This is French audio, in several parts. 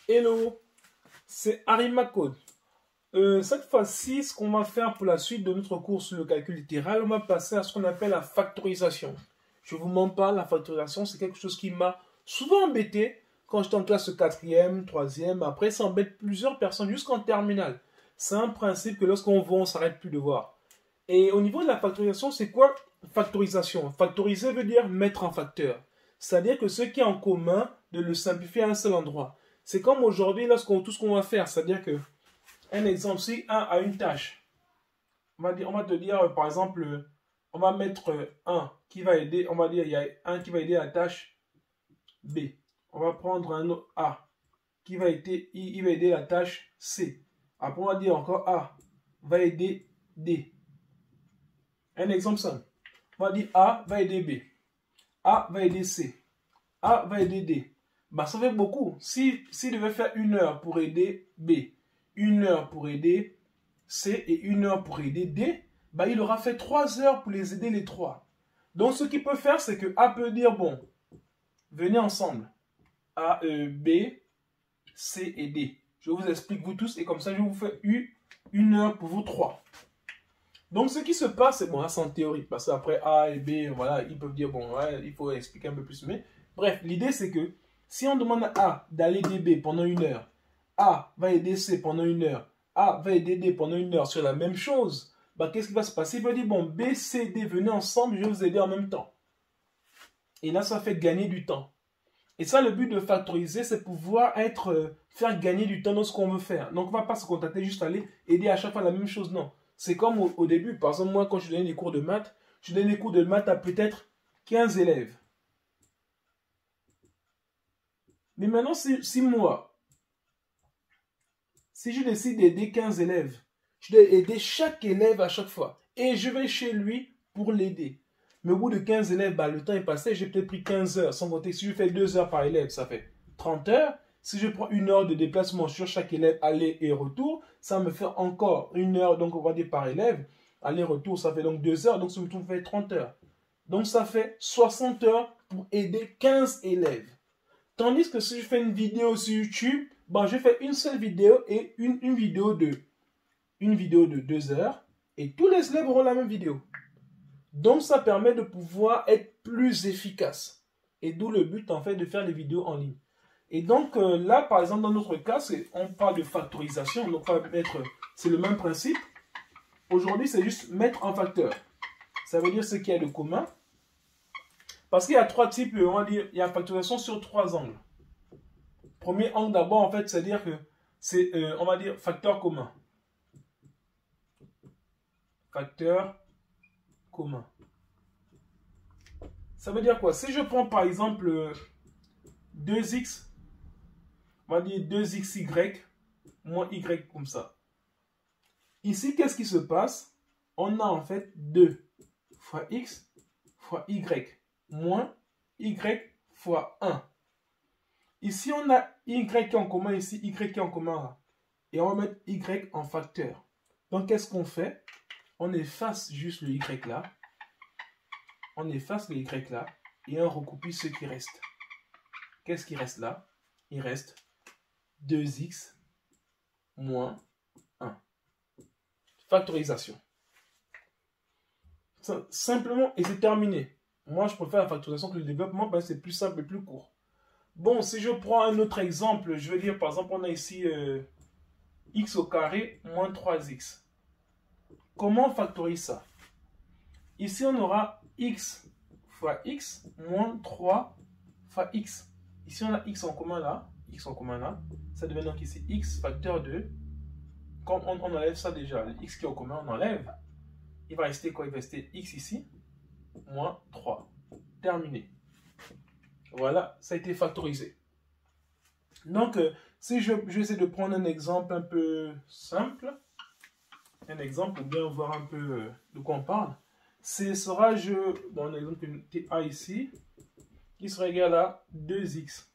Hello, c'est Arima Code. Cette fois-ci, ce qu'on va faire pour la suite de notre cours sur le calcul littéral, on va passer à ce qu'on appelle la factorisation. Je vous mens pas, la factorisation, c'est quelque chose qui m'a souvent embêté quand j'étais en classe 4e, 3e. Après, ça embête plusieurs personnes jusqu'en terminale. C'est un principe que lorsqu'on voit, on ne s'arrête plus de voir. Et au niveau de la factorisation, c'est quoi factorisation? Factoriser veut dire mettre en facteur. C'est-à-dire que ce qui est en commun, de le simplifier à un seul endroit. C'est comme aujourd'hui, tout ce qu'on va faire, c'est-à-dire que, un exemple, si 1 a une tâche, on va te dire, par exemple, on va mettre 1 qui va aider, on va dire, il y a 1 qui va aider la tâche B. On va prendre un autre A qui va aider, il va aider la tâche C. Après, on va dire encore A va aider D. Un exemple simple. On va dire A va aider B. A va aider C. A va aider D. Bah, ça fait beaucoup. S'il devait faire 1 heure pour aider B, 1 heure pour aider C et 1 heure pour aider D, bah, il aura fait 3 heures pour les aider les trois. Donc, ce qu'il peut faire, c'est que A peut dire, bon, venez ensemble. A, B, C et D. Je vous explique vous tous et comme ça, je vous fais 1 heure pour vous trois. Donc, ce qui se passe, c'est bon, c'est en théorie. Parce qu'après A et B, voilà, ils peuvent dire, bon, ouais, il faut expliquer un peu plus. Mais bref, l'idée, c'est que si on demande à A d'aller aider B pendant 1 heure, A va aider C pendant 1 heure, A va aider D pendant 1 heure sur la même chose, bah, qu'est-ce qui va se passer? Il va dire, bon, B, C, D, venez ensemble, je vais vous aider en même temps. Et là, ça fait gagner du temps. Et ça, le but de factoriser, c'est pouvoir faire gagner du temps dans ce qu'on veut faire. Donc, on ne va pas se contenter juste à aller aider à chaque fois la même chose, non. C'est comme au début. Par exemple, moi, quand je donnais des cours de maths, je donnais des cours de maths à peut-être 15 élèves. Mais maintenant, si je décide d'aider 15 élèves, je dois aider chaque élève à chaque fois. Et je vais chez lui pour l'aider. Mais au bout de 15 élèves, bah, le temps est passé, j'ai peut-être pris 15 heures. Sans compter, si je fais 2 heures par élève, ça fait 30 heures. Si je prends 1 heure de déplacement sur chaque élève, aller et retour, ça me fait encore 1 heure, donc on va dire par élève. Aller-retour, ça fait donc 2 heures, donc ça me fait 30 heures. Donc ça fait 60 heures pour aider 15 élèves. Tandis que si je fais une vidéo sur YouTube, bon, je fais une seule vidéo et une vidéo de 2 heures et tous les élèves auront la même vidéo. Donc ça permet de pouvoir être plus efficace. Et d'où le but en fait de faire les vidéos en ligne. Et donc là par exemple dans notre cas, on parle de factorisation. Donc c'est le même principe. Aujourd'hui c'est juste mettre en facteur. Ça veut dire ce qu'il y a de commun. Parce qu'il y a 3 types, on va dire, il y a factorisation sur 3 angles. Premier angle d'abord en fait, c'est-à-dire que c'est, on va dire, facteur commun. Facteur commun. Ça veut dire quoi? Si je prends par exemple 2x, on va dire 2xy moins y comme ça. Ici, qu'est-ce qui se passe? On a en fait 2 fois x fois y moins y fois 1. Ici, on a y qui est en commun, ici y qui est en commun là. Et on va mettre y en facteur. Donc, qu'est-ce qu'on fait? On efface juste le y là. On efface le y là. Et on recopie ce qui reste. Qu'est-ce qui reste là? Il reste 2x moins 1. Factorisation. Simplement, et c'est terminé. Moi, je préfère la factorisation que le développement parce que c'est plus simple et plus court. Bon, si je prends un autre exemple, je vais dire, par exemple, on a ici x au carré moins 3x. Comment on factorise ça? Ici, on aura x fois x moins 3 fois x. Ici, on a x en commun là. X en commun là. Ça devient donc ici x facteur de... Comme on enlève ça déjà, le x qui est en commun, on enlève. Il va rester quoi? Il va rester x ici, moins 3. Terminé. Voilà, ça a été factorisé. Donc, si je vais essayer de prendre un exemple un peu simple, un exemple pour bien voir un peu de quoi on parle, ce sera, bon, un exemple A ici, qui sera égal à 2x,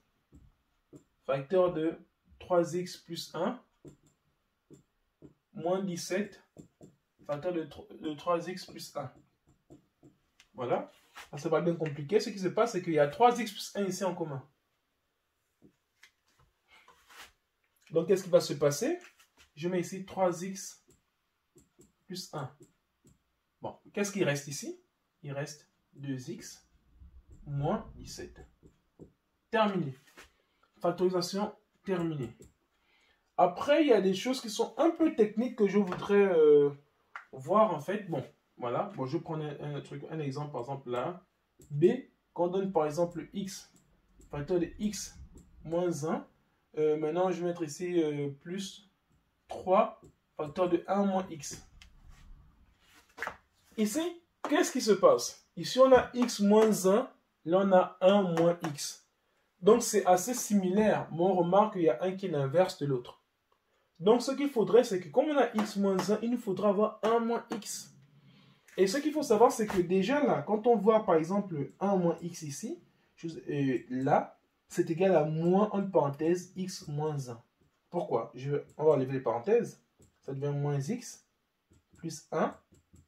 facteur de 3x plus 1, moins 17, facteur de 3x plus 1. Voilà. Ça c'est pas bien compliqué. Ce qui se passe, c'est qu'il y a 3x plus 1 ici en commun. Donc, qu'est-ce qui va se passer? Je mets ici 3x plus 1. Bon, qu'est-ce qui reste ici? Il reste 2x moins 17. Terminé. Factorisation terminée. Après, il y a des choses qui sont un peu techniques que je voudrais voir en fait. Bon, voilà. Bon, je prends un exemple, par exemple là. B, qu'on donne par exemple x, facteur de x moins 1. Maintenant, je vais mettre ici plus 3, facteur de 1 moins x. Ici, qu'est-ce qui se passe? Ici, on a x moins 1, là, on a 1 moins x. Donc, c'est assez similaire, mais on remarque qu'il y a un qui est l'inverse de l'autre. Donc, ce qu'il faudrait, c'est que comme on a x moins 1, il nous faudra avoir 1 moins x. Et ce qu'il faut savoir, c'est que déjà là, quand on voit par exemple 1 moins x ici, là, c'est égal à moins, entre parenthèses, x moins 1. Pourquoi? On va enlever les parenthèses. Ça devient moins x plus 1.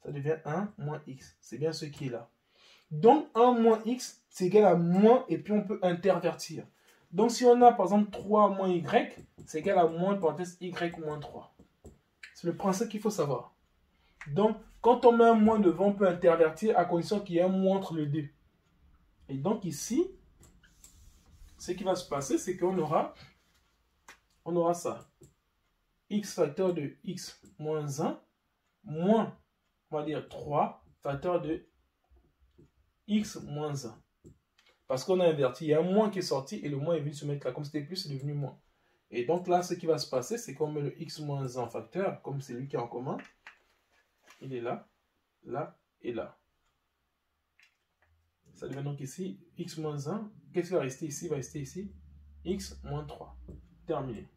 Ça devient 1 moins x. C'est bien ce qui est là. Donc, 1 moins x, c'est égal à moins, et puis on peut intervertir. Donc, si on a, par exemple, 3 moins y, c'est égal à moins, parenthèse, y moins 3. C'est le principe qu'il faut savoir. Donc, quand on met un moins devant, on peut intervertir à condition qu'il y ait un moins entre les deux. Et donc, ici, ce qui va se passer, c'est qu'on aura ça. X facteur de x moins 1, moins, on va dire 3, facteur de x moins 1. Parce qu'on a inverti, il y a un moins qui est sorti et le moins est venu se mettre là. Comme c'était plus, c'est devenu moins. Et donc là, ce qui va se passer, c'est qu'on met le x moins 1 facteur, comme c'est lui qui est en commun. Il est là, là et là. Ça devient donc ici x moins 1. Qu'est-ce qui va rester ici? Il va rester ici x moins 3. Terminé.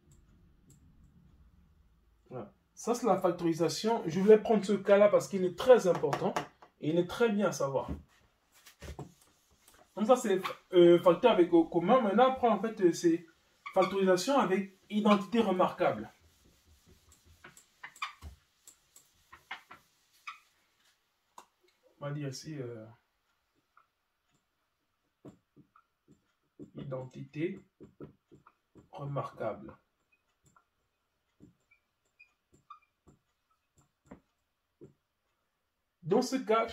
Voilà. Ça, c'est la factorisation. Je voulais prendre ce cas-là parce qu'il est très important et il est très bien à savoir. Donc ça, c'est facteur avec commun. Maintenant, après, en fait, c'est factorisation avec identité remarquable. On va dire ici identité remarquable. Dans ce cas,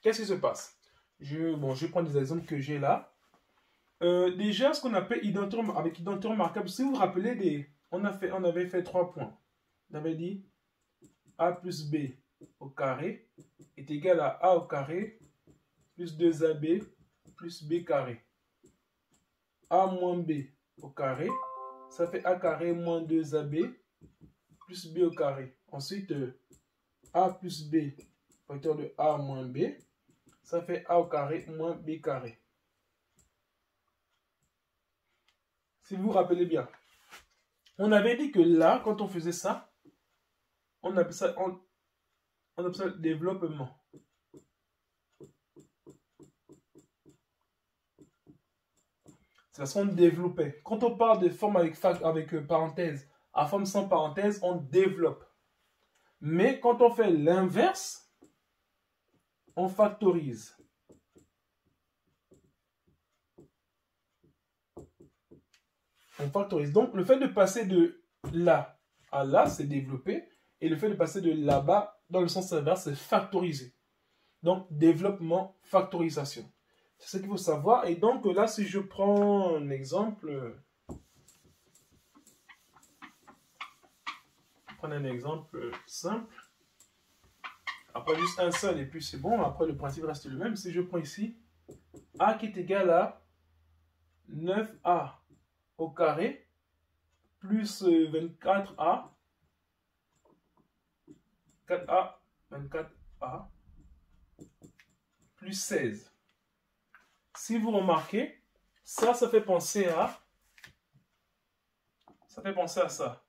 qu'est-ce qui se passe? Je prends des exemples que j'ai là. Déjà, ce qu'on appelle avec identité remarquable, si vous vous rappelez, on avait fait 3 points. On avait dit a plus b au carré est égal à a au carré plus 2ab plus b carré. A moins b au carré, ça fait a carré moins 2ab plus b au carré. Ensuite, a plus b, facteur de a moins b, ça fait a au carré moins b carré. Si vous vous rappelez bien, on avait dit que là, quand on faisait ça, on appelle ça le développement. C'est parce qu'on développait. Quand on parle de forme avec parenthèse, à forme sans parenthèse, on développe. Mais quand on fait l'inverse, on factorise. On factorise. Donc, le fait de passer de là à là, c'est développer. Et le fait de passer de là-bas, dans le sens inverse, c'est factoriser. Donc, développement, factorisation. C'est ce qu'il faut savoir. Et donc, là, si je prends un exemple... Prendre un exemple simple. Après, juste un seul, et puis c'est bon. Après, le principe reste le même. Si je prends ici, A qui est égal à 9A au carré plus 24A, 4A, 24A, plus 16. Si vous remarquez, ça fait penser à... Ça fait penser à ça.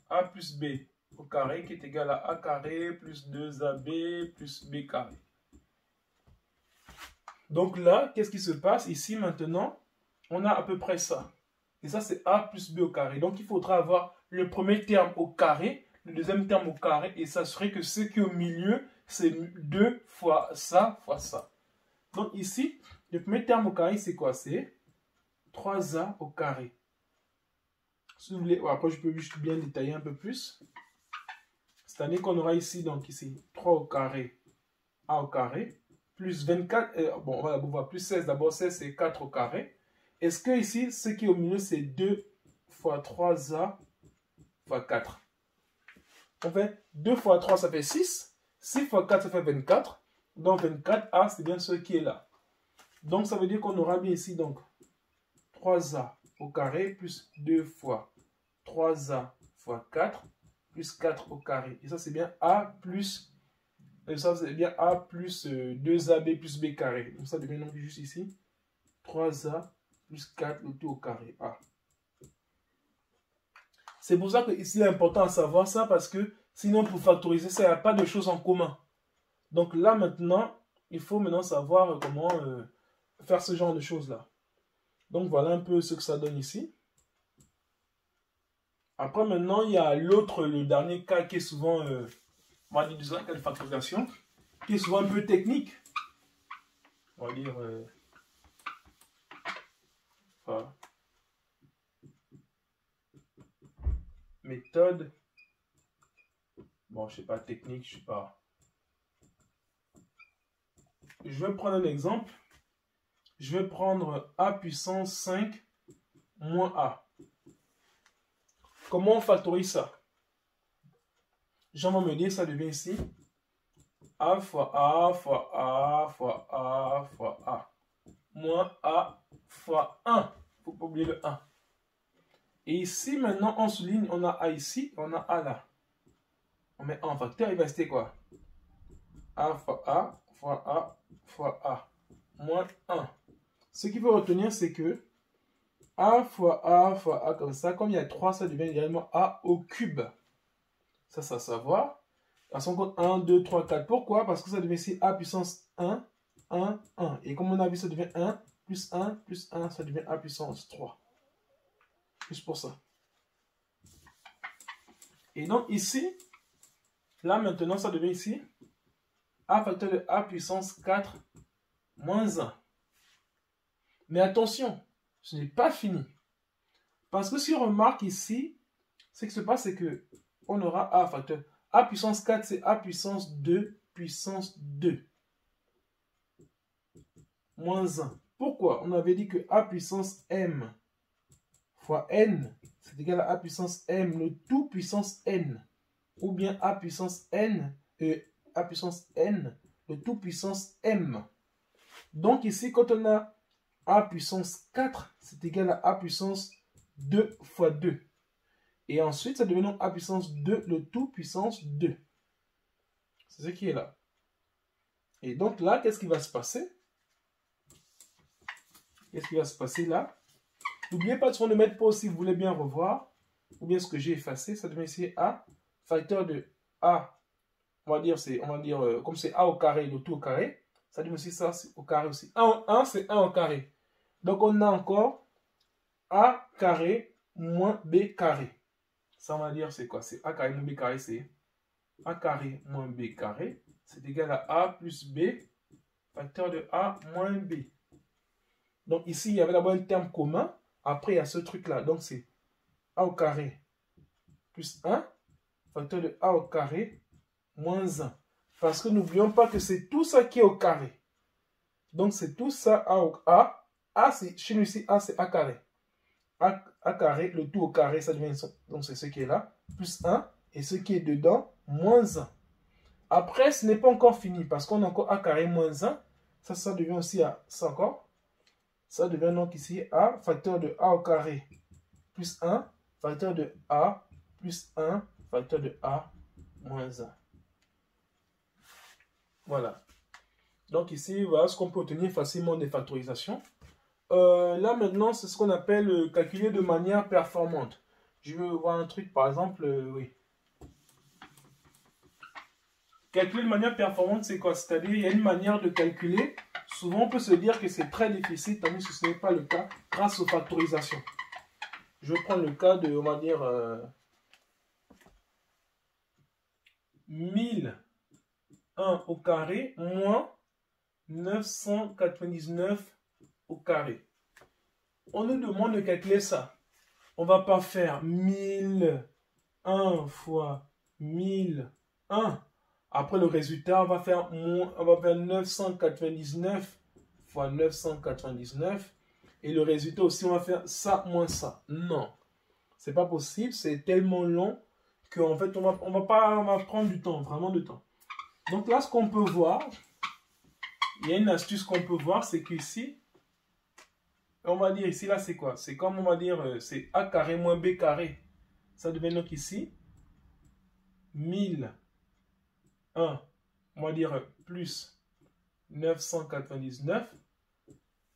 A plus B au carré qui est égal à A carré plus 2AB plus B carré. Donc là, qu'est-ce qui se passe? Ici, maintenant, on a à peu près ça. Et ça, c'est A plus B au carré. Donc, il faudra avoir le premier terme au carré, le deuxième terme au carré, et s'assurer que ce qui est au milieu, c'est 2 fois ça, fois ça. Donc, ici, le premier terme au carré, c'est quoi? C'est 3A au carré. Si vous voulez, après je peux juste bien détailler un peu plus. C'est-à-dire qu'on aura ici, donc ici, 3 au carré, a au carré, plus 24, bon, on va voir plus 16, d'abord 16 c'est 4 au carré. Est-ce que ici, ce qui est au milieu, c'est 2 fois 3a fois 4. On fait 2 fois 3, ça fait 6. 6 fois 4, ça fait 24. Donc 24a, c'est bien ce qui est là. Donc ça veut dire qu'on aura bien ici, donc 3a au carré plus 2 fois 3a fois 4 plus 4 au carré. Et ça, c'est bien a plus, ça c'est bien a plus 2ab plus b carré. Donc ça devient donc juste ici 3a plus 4 le tout au carré a. C'est pour ça que ici, il est important à savoir ça, parce que sinon, pour factoriser ça, il n'y a pas de choses en commun. Donc là, maintenant, il faut maintenant savoir comment faire ce genre de choses-là. Donc voilà un peu ce que ça donne ici. Après, maintenant, il y a l'autre, le dernier cas qui est souvent, on va dire, un cas de factorisation, qui est souvent un peu technique. On va dire, enfin, méthode. Bon, je sais pas, technique, je sais pas. Je vais prendre un exemple. Je vais prendre a puissance 5 moins a. Comment on factorise ça? Jean va me dire, ça devient ici a fois a fois a fois a fois a moins a fois 1. Il ne faut pas oublier le 1. Et ici, maintenant, on souligne, on a a ici, on a a là. On met 1 en facteur, il va rester quoi? A fois a fois a fois a moins 1. Ce qu'il faut retenir, c'est que a fois a comme ça, comme il y a 3, ça devient également a au cube. Ça à savoir. À son compte 1, 2, 3, 4. Pourquoi? Parce que ça devient ici a puissance 1, 1, 1. Et comme on a vu, ça devient 1, plus 1, plus 1, ça devient a puissance 3. Juste pour ça. Et donc ici, là maintenant, ça devient ici a facteur de a puissance 4 moins 1. Mais attention, ce n'est pas fini. Parce que si on remarque ici, ce qui se passe, c'est que on aura a facteur. A puissance 4, c'est a puissance 2 puissance 2. Moins 1. Pourquoi? On avait dit que a puissance m fois n, c'est égal à a puissance m, le tout puissance n. Ou bien a puissance n, a puissance n, le tout puissance m. Donc ici, quand on a a puissance 4, c'est égal à a puissance 2 fois 2. Et ensuite, ça devient donc a puissance 2, le tout puissance 2. C'est ce qui est là. Et donc là, qu'est-ce qui va se passer? Qu'est-ce qui va se passer là? N'oubliez pas de mettre pause si vous voulez bien revoir. Ou bien ce que j'ai effacé, ça devient ici a, facteur de a, on va dire comme c'est a au carré, le tout au carré, ça devient aussi ça au carré aussi. 1, c'est 1 au carré. Donc on a encore a carré moins b carré. Ça, on va dire, c'est quoi? C'est a carré moins b carré, c'est a carré moins b carré. C'est égal à a plus b, facteur de a moins b. Donc ici, il y avait d'abord un terme commun. Après, il y a ce truc-là. Donc c'est a au carré plus 1, facteur de a au carré moins 1. Parce que n'oublions pas que c'est tout ça qui est au carré. Donc c'est tout ça a au a. A, c'est chez nous ici, a c'est a carré. A carré, le tout au carré, ça devient, donc c'est ce qui est là, plus 1, et ce qui est dedans, moins 1. Après, ce n'est pas encore fini, parce qu'on a encore a carré moins 1, ça devient aussi a, ça encore, ça devient donc ici a, facteur de a au carré, plus 1, facteur de a, plus 1, facteur de a, moins 1. Voilà. Donc ici, voilà ce qu'on peut obtenir facilement des factorisations. Là maintenant, c'est ce qu'on appelle calculer de manière performante. Je veux voir un truc, par exemple, oui. Calculer de manière performante, c'est quoi? C'est-à-dire, il y a une manière de calculer. Souvent, on peut se dire que c'est très difficile, tandis que ce n'est pas le cas grâce aux factorisations. Je vais prendre le cas de, on va dire, 1001 au carré moins 999 au carré. On nous demande de calculer ça. on va pas faire 1001 fois 1001. Après le résultat, on va faire 999 fois 999. Et le résultat aussi, on va faire ça moins ça. Non, c'est pas possible. C'est tellement long qu'en fait, on va prendre du temps, vraiment du temps. Donc là, ce qu'on peut voir, il y a une astuce qu'on peut voir, c'est qu'ici, on va dire ici, là, c'est quoi? C'est comme on va dire, c'est A carré moins B carré. Ça devient donc ici 1001, on va dire plus 999,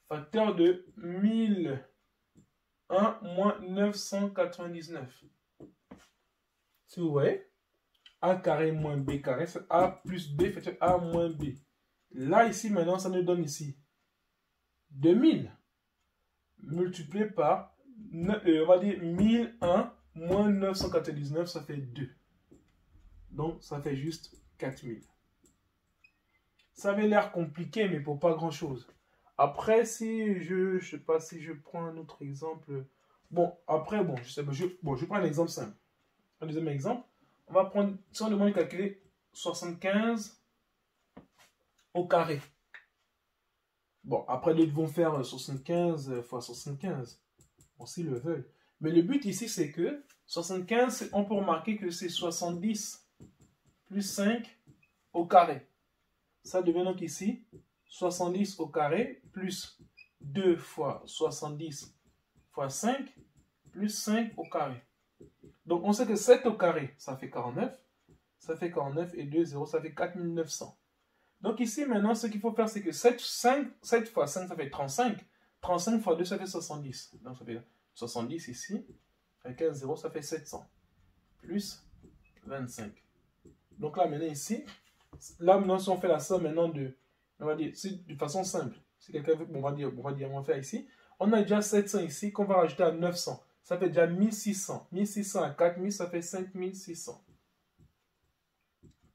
facteur de 1001 moins 999. Si vous voyez, A carré moins B carré, c'est A plus B facteur A moins B. Là, ici, maintenant, ça nous donne ici 2000 multiplié par, on va dire 1001 moins 999, ça fait 2. Donc, ça fait juste 4000. Ça avait l'air compliqué, mais pour pas grand-chose. Après, si je sais pas si je prends un autre exemple. Bon, après, bon, je prends un exemple simple. Un deuxième exemple. On va prendre, si on demande de calculer 75 au carré. Bon, après, d'autres vont faire 75 fois 75. Bon, s'ils le veulent. Mais le but ici, c'est que 75, on peut remarquer que c'est 70 plus 5 au carré. Ça devient donc ici 70 au carré plus 2 fois 70 fois 5 plus 5 au carré. Donc, on sait que 7 au carré, ça fait 49. Ça fait 49 et 2, 0, ça fait 4900. Donc ici, maintenant, ce qu'il faut faire, c'est que 7 fois 5, ça fait 35. 35 fois 2, ça fait 70. Donc, ça fait 70 ici. Avec 1 0, ça fait 700. Plus 25. Donc là, maintenant, ici, là, maintenant, si on fait la somme maintenant on va dire, de façon simple. Si quelqu'un veut, on va faire ici. On a déjà 700 ici qu'on va rajouter à 900. Ça fait déjà 1600. 1600 à 4000, ça fait 5600.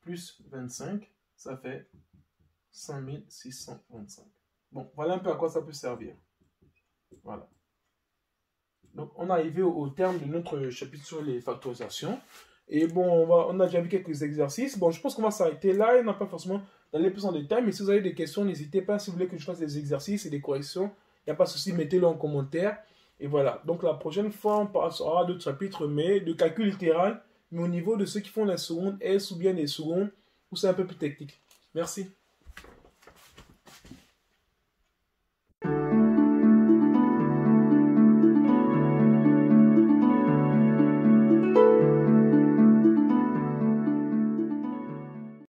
Plus 25, ça fait 5625. Bon, voilà un peu à quoi ça peut servir. Voilà. Donc, on est arrivé au terme de notre chapitre sur les factorisations. Et bon, on a déjà vu quelques exercices. Bon, je pense qu'on va s'arrêter là. Il n'y a pas forcément d'aller plus en détail. Mais si vous avez des questions, n'hésitez pas. Si vous voulez que je fasse des exercices et des corrections, il n'y a pas de souci, mettez-le en commentaire. Et voilà. Donc, la prochaine fois, on passera à d'autres chapitres, mais de calcul littéral, mais au niveau de ceux qui font la seconde S ou bien les secondes, où c'est un peu plus technique. Merci.